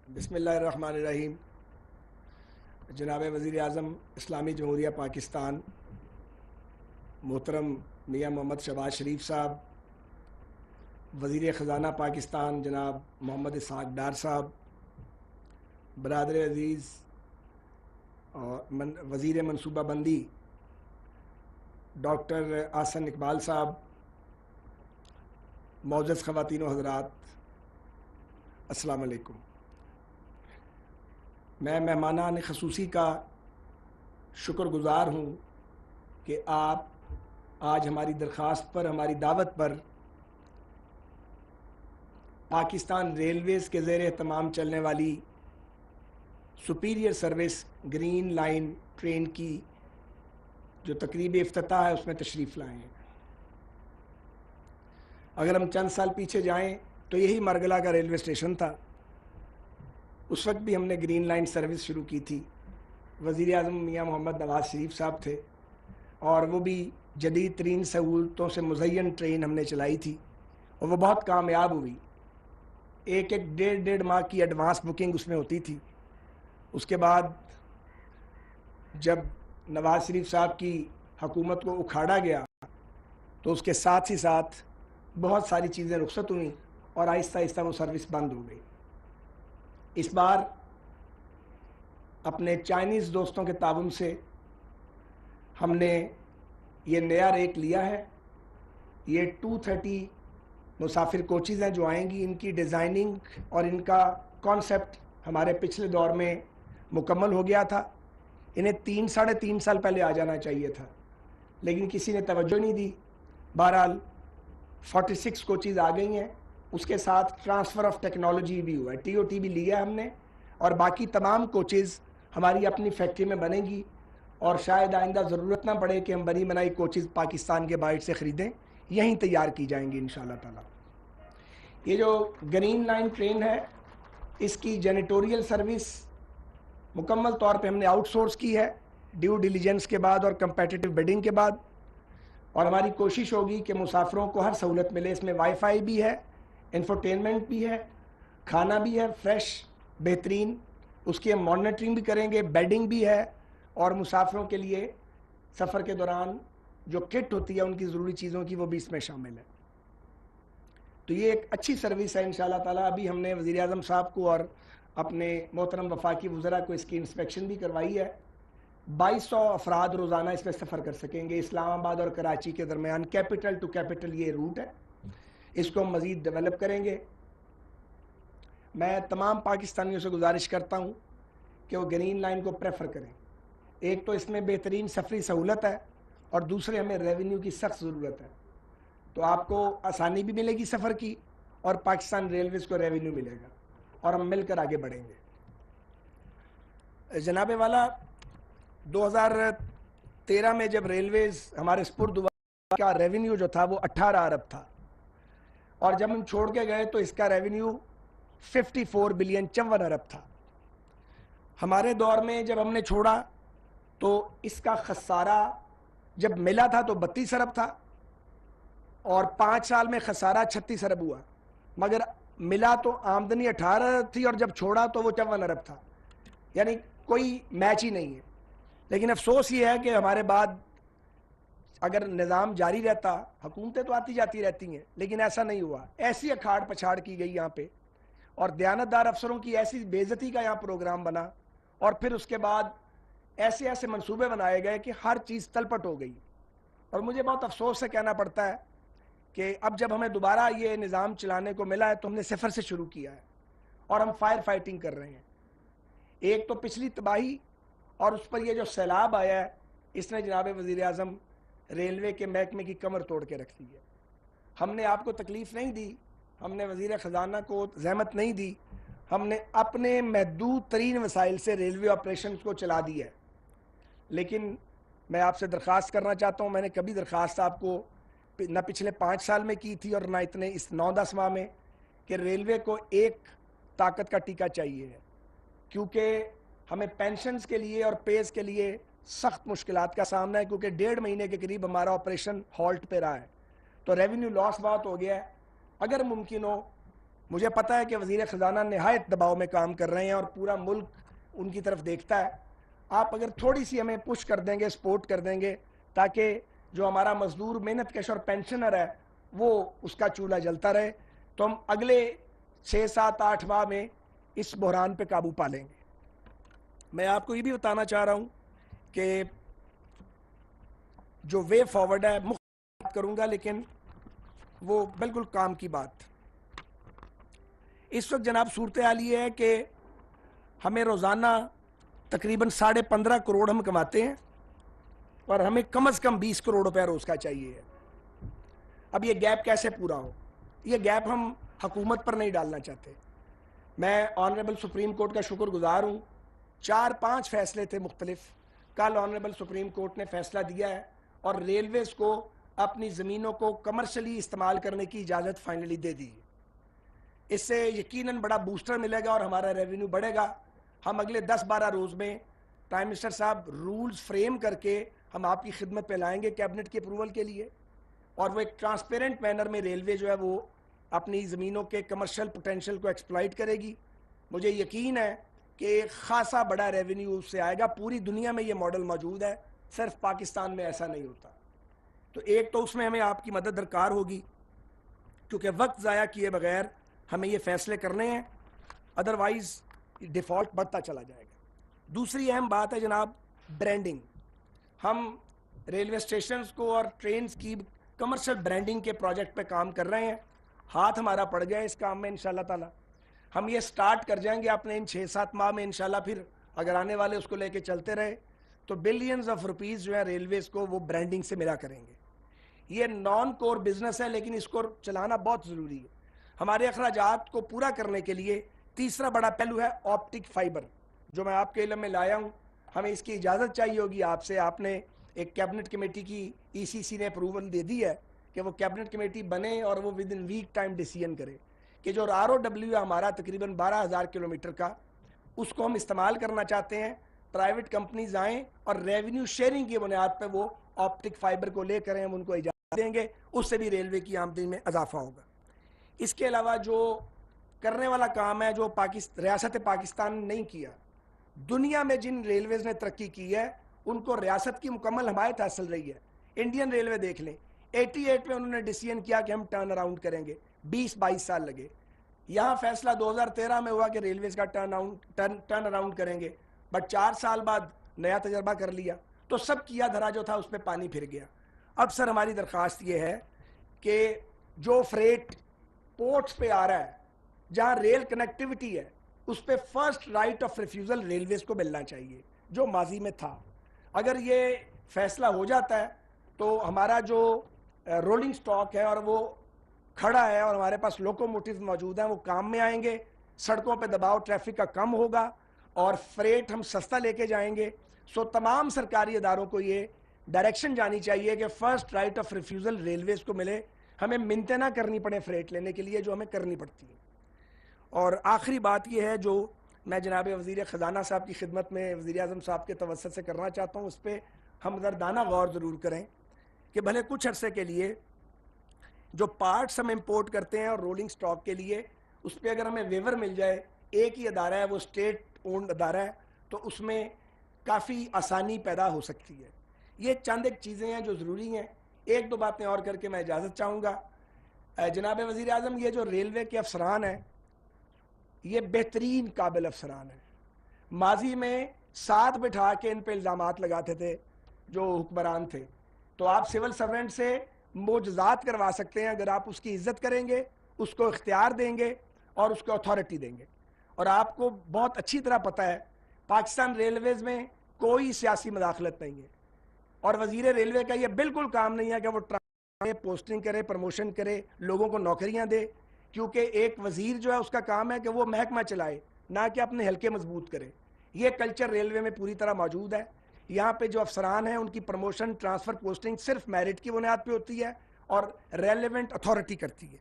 بسم اللہ الرحمن الرحیم. جناب وزیر اعظم اسلامی جمہوریہ پاکستان محترم میاں محمد شہباز شریف صاحب، وزیر خزانہ پاکستان جناب محمد اسحاق ڈار صاحب، برادر عزیز اور وزیر منصوبہ بندی ڈاکٹر احسن اقبال صاحب، معزز خواتین و حضرات، السلام علیکم. میں مہمانان خصوصی کا شکر گزار ہوں کہ آپ آج ہماری درخواست پر، ہماری دعوت پر پاکستان ریلویز کے زیر اہتمام چلنے والی superior service green line train کی جو تقریب افتتاح ہے اس میں تشریف لائے ہیں. اگر ہم چند سال پیچھے جائیں تو یہی مرگلہ کا ریلوے اسٹیشن تھا. اس وقت بھی ہم نے گرین لائن سروس شروع کی تھی. وزیر اعظم میاں محمد نواز شریف صاحب تھے اور وہ بھی جدید ترین سہولتوں سے مزین ٹرین ہم نے چلائی تھی اور وہ بہت کامیاب ہوئی. ایک ڈیڑھ ماہ کی ایڈوانس بکنگ اس میں ہوتی تھی. اس کے بعد جب نواز شریف صاحب کی حکومت کو اکھاڑا گیا تو اس کے ساتھ ہی ساتھ بہت ساری چیزیں رخصت ہوئیں اور آہستہ آہستہ وہ سروس بند ہو گئی. اس بار اپنے چائنیز دوستوں کے تعاون سے ہم نے یہ نیا ریک لیا ہے. یہ 230 مسافر کوچز ہیں جو آئیں گی. ان کی ڈیزائننگ اور ان کا کانسیپٹ ہمارے پچھلے دور میں مکمل ہو گیا تھا. انہیں 3.5 سال پہلے آ جانا چاہیے تھا لیکن کسی نے توجہ نہیں دی. بہرحال 46 کوچز آ گئی ہیں. اس کے ساتھ ٹرانسفر آف ٹیکنالوجی بھی ہوا ہے. TOT بھی لیا ہم نے اور باقی تمام کوچز ہماری اپنی فیکٹری میں بنے گی اور شاید آئندہ ضرورت نہ پڑے کہ ہم بنی بنائی کوچز پاکستان کے باہر سے خریدیں، یہیں تیار کی جائیں گی انشاءاللہ تعالی. یہ جو گرین لائن ٹرین ہے اس کی جینیٹوریل سروس مکمل طور پہ ہم نے آؤٹ سورس کی ہے ڈیو ڈیلیجنس کے بعد اور کمپیٹیٹو بیڈنگ کے بعد. اور ہماری کوشش ہوگی کہ مسافروں کو ہر سہولت ملے. اس میں وائی فائی بھی ہے، انفوٹینمنٹ بھی ہے، کھانا بھی ہے فریش بہترین. اس کی ہم مانیٹرنگ بھی کریں گے، بیڈنگ بھی ہے اور مسافروں کے لیے سفر کے دوران جو کٹ ہوتی ہے ان کی ضروری چیزوں کی وہ بھی اس میں شامل ہے. تو یہ ایک اچھی سروس ہے انشاءاللہ تعالیٰ. ابھی ہم نے وزیر اعظم صاحب کو اور اپنے محترم وفاقی وزراء کو اس کی انسپیکشن بھی کروائی ہے. 2200 افراد روزانہ اس میں سفر کر سکیں گے. اسلام آباد اور کراچی کے درمیان کیپٹل ٹو کیپٹل یہ روٹ ہے. اس کو ہم مزید ڈیولپ کریں گے. میں تمام پاکستانیوں سے گزارش کرتا ہوں کہ وہ گرین لائن کو پریفر کریں. ایک تو اس میں بہترین سفری سہولت ہے اور دوسرے ہمیں ریونیو کی سخت ضرورت ہے. تو آپ کو آسانی بھی ملے گی سفر کی اور پاکستان ریلویز کو ریونیو ملے گا اور ہم مل کر آگے بڑھیں گے. جناب والا 2013 میں جب ریلویز ہمارے سپرد ہوا کا ریونیو جو تھا وہ 18 ارب تھا اور جب ہم چھوڑ کے گئے تو اس کا ریونیو 54 بلین 54 ارب تھا. ہمارے دور میں جب ہم نے چھوڑا تو اس کا خسارہ جب ملا تھا تو 32 ارب تھا اور 5 سال میں خسارہ 36 ارب ہوا. مگر ملا تو آمدنی 18 ارب تھی اور جب چھوڑا تو وہ 54 ارب تھا. یعنی کوئی میچ ہی نہیں ہے. لیکن افسوس یہ ہے کہ ہمارے بعد اگر نظام جاری رہتا، حکومتیں تو آتی جاتی رہتی ہیں لیکن ایسا نہیں ہوا. ایسی اکھاڑ پچھاڑ کی گئی یہاں پہ اور دیانتدار افسروں کی ایسی بے عزتی کا یہاں پروگرام بنا اور پھر اس کے بعد ایسے منصوبے بنائے گئے کہ ہر چیز تلپٹ ہو گئی. اور مجھے بہت افسوس سے کہنا پڑتا ہے کہ اب جب ہمیں دوبارہ یہ نظام چلانے کو ملا ہے تو ہم نے صفر سے شروع کیا ہے اور ہم فائر فائٹنگ کر رہے ہیں. ایک تو پچھلی تباہی اور اس پر یہ جو سیلاب آیا ہے اس نے جناب وزیر اعظم ریلوے کے محکمے کی کمر توڑ کے رکھ دی ہے. ہم نے آپ کو تکلیف نہیں دی، ہم نے وزیر خزانہ کو زحمت نہیں دی، ہم نے اپنے محدود ترین وسائل سے ریلوے آپریشنز کو چلا دیا ہے. لیکن میں آپ سے درخواست کرنا چاہتا ہوں، میں نے کبھی درخواست آپ کو نہ پچھلے 5 سال میں کی تھی اور نہ اتنے اس 9-10 ماہ میں، کہ ریلوے کو ایک طاقت کا ٹیکہ چاہیے ہے کیونکہ ہمیں پینشنز کے لیے اور پیز کے لیے سخت مشکلات کا سامنا ہے کیونکہ 1.5 مہینے کے قریب ہمارا آپریشن ہالٹ پہ رہا ہے. تو ریونیو لاس بہت ہو گیا ہے. اگر ممکن ہو مجھے پتا ہے کہ وزیر خزانہ نہایت دباؤ میں کام کر رہے ہیں اور پورا ملک ان کی طرف دیکھتا ہے. آپ اگر تھوڑی سی ہمیں پش کر دیں گے, سپورٹ کر دیں گے, تاکہ جو ہمارا مزدور محنت کش اور پینشنر ہے وہ اس کا چولہا جلتا رہے, تو ہم اگلے 6, 7, 8 ماہ میں اس بحران پہ قابو پا لیں گے. میں آپ کو یہ بھی بتانا چاہ رہا ہوں کہ جو وے فارورڈ ہے, مختلف کروں گا لیکن وہ بالکل کام کی بات. اس وقت جناب صورتحال یہ ہے کہ ہمیں روزانہ تقریباً 15.5 کروڑ ہم کماتے ہیں اور ہمیں کم از کم 20 کروڑ روپے روز کا چاہیے. اب یہ گیپ کیسے پورا ہو؟ یہ گیپ ہم حکومت پر نہیں ڈالنا چاہتے. میں آنریبل سپریم کورٹ کا شکر گزار ہوں, 4-5 فیصلے تھے مختلف. کل آنریبل سپریم کورٹ نے فیصلہ دیا ہے اور ریلویز کو اپنی زمینوں کو کمرشلی استعمال کرنے کی اجازت فائنلی دے دی. اس سے یقیناً بڑا بوسٹر ملے گا اور ہمارا ریونیو بڑھے گا. ہم اگلے 10-12 روز میں پرائم منسٹر صاحب رولز فریم کر کے ہم آپ کی خدمت پہ لائیں گے کیبنٹ کے اپروول کے لیے, اور وہ ایک ٹرانسپیرنٹ مینر میں ریلوے جو ہے وہ اپنی زمینوں کے کمرشل پوٹینشل کو ایکسپلائٹ کرے گی. مجھے یقین ہے کہ خاصا بڑا ریونیو اس سے آئے گا. پوری دنیا میں یہ ماڈل موجود ہے, صرف پاکستان میں ایسا نہیں ہوتا. تو ایک تو اس میں ہمیں آپ کی مدد درکار ہوگی, کیونکہ وقت ضائع کیے بغیر ہمیں یہ فیصلے کرنے ہیں, ادروائز ڈیفالٹ بڑھتا چلا جائے گا. دوسری اہم بات ہے جناب برانڈنگ. ہم ریلوے اسٹیشنز کو اور ٹرینز کی کمرشل برانڈنگ کے پروجیکٹ پہ کام کر رہے ہیں. ہاتھ ہمارا پڑ گیا اس کام میں انشاءاللہ تعالی. ہم یہ سٹارٹ کر جائیں گے اپنے ان 6-7 ماہ میں انشاءاللہ. پھر اگر آنے والے اس کو لے کے چلتے رہے تو بلینز آف روپیز جو ہے ریلویز کو وہ برانڈنگ سے ملا کریں گے. یہ نان کور بزنس ہے لیکن اس کو چلانا بہت ضروری ہے. ہمارے اخراجات کو پورا کرنے کے لیے تیسرا بڑا پہلو ہے آپٹک فائبر, جو میں آپ کے علم میں لایا ہوں. ہمیں اس کی اجازت چاہیے ہوگی آپ سے. آپ نے ایک کیبنٹ کمیٹی کی ECC نے اپروول دے دی ہے کہ وہ کیبنٹ کمیٹی بنے اور وہ within week time decision کرے کہ جو ROW ہے ہمارا تقریباً 12,000 کلومیٹر کا, اس کو ہم استعمال کرنا چاہتے ہیں. پرائیویٹ کمپنیز آئیں اور ریونیو شیئرنگ کی بنیاد پہ وہ آپٹک فائبر کو لے کریں, ہم ان کو اجازت دیں گے. اس سے بھی ریلوے کی آمدنی میں اضافہ ہوگا. اس کے علاوہ جو کرنے والا کام ہے جو ریاست پاکستان نے نہیں کیا, دنیا میں جن ریلویز نے ترقی کی ہے ان کو ریاست کی مکمل حمایت حاصل رہی ہے. انڈین ریلوے دیکھ لیں, 88 میں انہوں نے ڈیسیژن کیا کہ ہم ٹرن اراؤنڈ کریں گے, 20-22 سال لگے. یہاں فیصلہ 2013 میں ہوا کہ ریلویز کا ٹرن اراؤنڈ کریں گے, بٹ 4 سال بعد نیا تجربہ کر لیا تو سب کیا دھرا جو تھا اس پہ پانی پھر گیا. اب سر ہماری درخواست یہ ہے کہ جو فریٹ پورٹس پہ آ رہا ہے جہاں ریل کنیکٹیوٹی ہے اس پہ first right of refusal railways کو ملنا چاہیے, جو ماضی میں تھا. اگر یہ فیصلہ ہو جاتا ہے تو ہمارا جو رولنگ سٹاک ہے اور وہ کھڑا ہے اور ہمارے پاس لوکوموٹیوز موجود ہیں وہ کام میں آئیں گے, سڑکوں پہ دباؤ ٹریفک کا کم ہوگا اور فریٹ ہم سستا لے کے جائیں گے. سو تمام سرکاری اداروں کو یہ ڈائریکشن جانی چاہیے کہ first right of refusal railways کو ملے, ہمیں منتیں نہ کرنی پڑے فریٹ لینے کے لیے جو ہمیں کرنی پڑتی ہے. اور آخری بات یہ ہے جو میں جناب وزیر خزانہ صاحب کی خدمت میں وزیر اعظم صاحب کے توسط سے کرنا چاہتا ہوں, اس پہ ہم دردانہ غور ضرور کریں کہ بھلے کچھ عرصے کے لیے جو پارٹس ہم امپورٹ کرتے ہیں اور رولنگ سٹاک کے لیے اس پہ اگر ہمیں ویور مل جائے, ایک ہی ادارہ ہے وہ اسٹیٹ اونڈ ادارہ ہے, تو اس میں کافی آسانی پیدا ہو سکتی ہے. یہ چند ایک چیزیں ہیں جو ضروری ہیں. 1-2 باتیں اور کر کے میں اجازت چاہوں گا. جناب وزیر اعظم, یہ جو ریلوے کے افسران ہیں یہ بہترین قابل افسران ہیں. ماضی میں ساتھ بٹھا کے ان پہ الزامات لگاتے تھے جو حکمران تھے, تو آپ سول سرونٹ سے معجزات کروا سکتے ہیں اگر آپ اس کی عزت کریں گے, اس کو اختیار دیں گے اور اس کو اتھارٹی دیں گے. اور آپ کو بہت اچھی طرح پتہ ہے پاکستان ریلویز میں کوئی سیاسی مداخلت نہیں ہے, اور وزیر ریلوے کا یہ بالکل کام نہیں ہے کہ وہ پوسٹنگ کرے, پروموشن کرے, لوگوں کو نوکریاں دے, کیونکہ ایک وزیر جو ہے اس کا کام ہے کہ وہ محکمہ چلائے, نہ کہ اپنے حلقے مضبوط کرے. یہ کلچر ریلوے میں پوری طرح موجود ہے. یہاں پہ جو افسران ہیں ان کی پروموشن, ٹرانسفر, پوسٹنگ صرف میرٹ کی بنیاد پہ ہوتی ہے اور ریلیونٹ اتھارٹی کرتی ہے.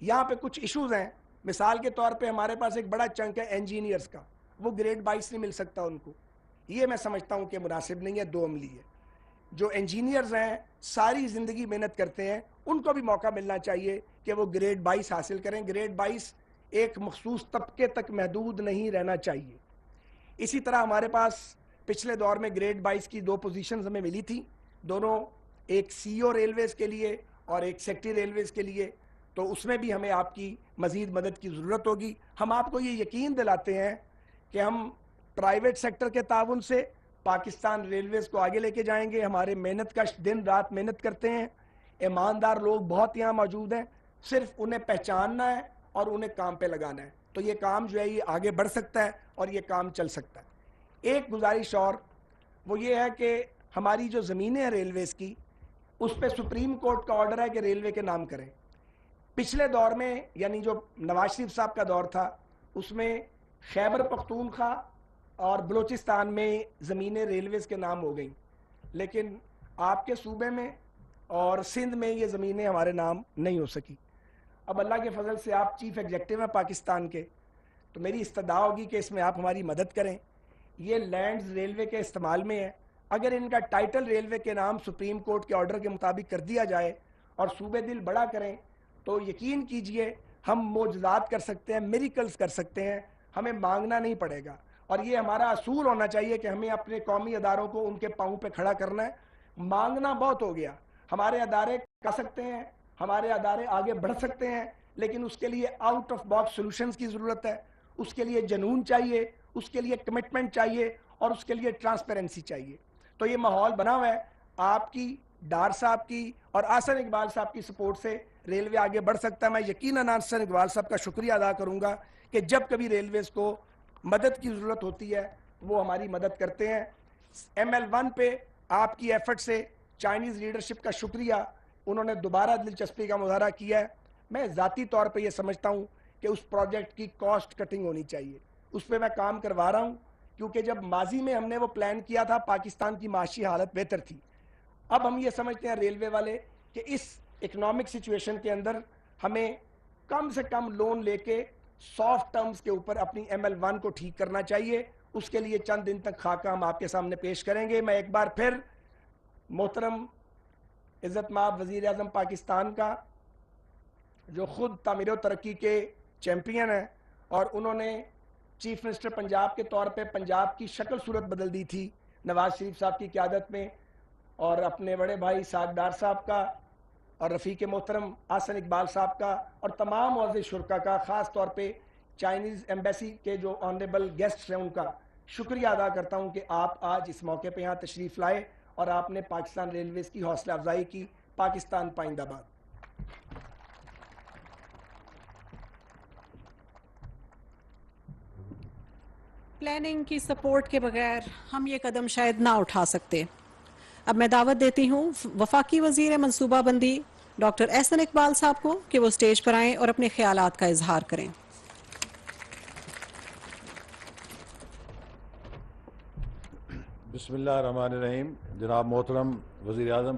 یہاں پہ کچھ ایشوز ہیں, مثال کے طور پہ ہمارے پاس ایک بڑا چنک ہے انجینئرز کا, وہ گریڈ 22 نہیں مل سکتا ان کو. یہ میں سمجھتا ہوں کہ مناسب نہیں ہے, 2 عملی ہے. جو انجینئرز ہیں ساری زندگی محنت کرتے ہیں, ان کو بھی موقع ملنا چاہیے کہ وہ گریڈ 22 حاصل کریں. گریڈ 22 ایک مخصوص طبقے تک محدود نہیں رہنا چاہیے. اسی طرح ہمارے پاس پچھلے دور میں گریڈ 22 کی 2 پوزیشنز ہمیں ملی تھی, دونوں ایک سی او ریلویز کے لیے اور ایک سیکٹری ریلویز کے لیے, تو اس میں بھی ہمیں آپ کی مزید مدد کی ضرورت ہوگی. ہم آپ کو یہ یقین دلاتے ہیں کہ ہم پرائیویٹ سیکٹر کے تعاون سے پاکستان ریلویز کو آگے لے کے جائیں گے. ہمارے محنت کا دن رات محنت کرتے ہیں, ایماندار لوگ بہت یہاں موجود ہیں, صرف انہیں پہچاننا ہے اور انہیں کام پہ لگانا ہے, تو یہ کام جو ہے یہ آگے بڑھ سکتا ہے اور یہ کام چل سکتا ہے. ایک گزارش اور وہ یہ ہے کہ ہماری جو زمینیں ہیں ریلویز کی, اس پہ سپریم کورٹ کا آرڈر ہے کہ ریلوے کے نام کریں. پچھلے دور میں یعنی جو نواز شریف صاحب کا دور تھا, اس میں خیبر پختونخوا اور بلوچستان میں زمینیں ریلویز کے نام ہو گئیں, لیکن آپ کے صوبے میں اور سندھ میں یہ زمینیں ہمارے نام نہیں ہو سکی. اب اللہ کے فضل سے آپ چیف ایگزیکٹو ہیں پاکستان کے, تو میری استدعا ہوگی کہ اس میں آپ ہماری مدد کریں. یہ لینڈز ریلوے کے استعمال میں ہیں, اگر ان کا ٹائٹل ریلوے کے نام سپریم کورٹ کے آرڈر کے مطابق کر دیا جائے اور صوبے دل بڑا کریں, تو یقین کیجئے ہم معجزات کر سکتے ہیں, میریکلز کر سکتے ہیں, ہمیں مانگنا نہیں پڑے گا. اور یہ ہمارا اصول ہونا چاہیے کہ ہمیں اپنے قومی اداروں کو ان کے پاؤں پہ کھڑا کرنا ہے. مانگنا بہت ہو گیا, ہمارے ادارے کر سکتے ہیں, ہمارے ادارے آگے بڑھ سکتے ہیں, لیکن اس کے لیے آؤٹ آف باکس سولوشنز کی ضرورت ہے, اس کے لیے جنون چاہیے, اس کے لیے کمٹمنٹ چاہیے اور اس کے لیے ٹرانسپیرنسی چاہیے. تو یہ ماحول بنا ہوا ہے, آپ کی, ڈار صاحب کی اور احسن اقبال صاحب کی سپورٹ سے ریلوے آگے بڑھ سکتا ہے. میں یقیناً احسن اقبال صاحب کا شکریہ ادا کروں گا کہ جب کبھی ریلویز کو مدد کی ضرورت ہوتی ہے وہ ہماری مدد کرتے ہیں. ML1 پہ آپ کی ایفرٹ سے چائنیز لیڈرشپ کا شکریہ, انہوں نے دوبارہ دلچسپی کا مظاہرہ کیا ہے. میں ذاتی طور پہ یہ سمجھتا ہوں کہ اس پروجیکٹ کی کاسٹ کٹنگ ہونی چاہیے, اس پہ میں کام کروا رہا ہوں, کیونکہ جب ماضی میں ہم نے وہ پلان کیا تھا پاکستان کی معاشی حالت بہتر تھی. اب ہم یہ سمجھتے ہیں ریلوے والے کہ اس اکنامک سچویشن کے اندر ہمیں کم سے کم لون لے کے سافٹ ٹرمز کے اوپر اپنی ML1 کو ٹھیک کرنا چاہیے. اس کے لیے چند دن تک خاکہ ہم آپ کے سامنے پیش کریں گے. میں ایک بار پھر محترم عزت مآب وزیر اعظم پاکستان کا, جو خود تعمیر و ترقی کے چیمپئن ہیں اور انہوں نے چیف منسٹر پنجاب کے طور پہ پنجاب کی شکل صورت بدل دی تھی نواز شریف صاحب کی قیادت میں, اور اپنے بڑے بھائی سعد ڈار صاحب کا اور رفیق محترم احسن اقبال صاحب کا اور تمام معزز شرکا کا, خاص طور پہ چائنیز ایمبیسی کے جو آنریبل گیسٹس ہیں ان کا شکریہ ادا کرتا ہوں کہ آپ آج اس موقع پہ یہاں تشریف لائے اور آپ نے پاکستان ریلویز کی حوصلہ افزائی کی. پاکستان پائندہ باد. پلاننگ کی سپورٹ کے بغیر ہم یہ قدم شاید نہ اٹھا سکتے. اب میں دعوت دیتی ہوں وفاقی وزیر منصوبہ بندی ڈاکٹر احسن اقبال صاحب کو کہ وہ سٹیج پر آئیں اور اپنے خیالات کا اظہار کریں. بسم اللہ الرحمن الرحیم. جناب محترم وزیر اعظم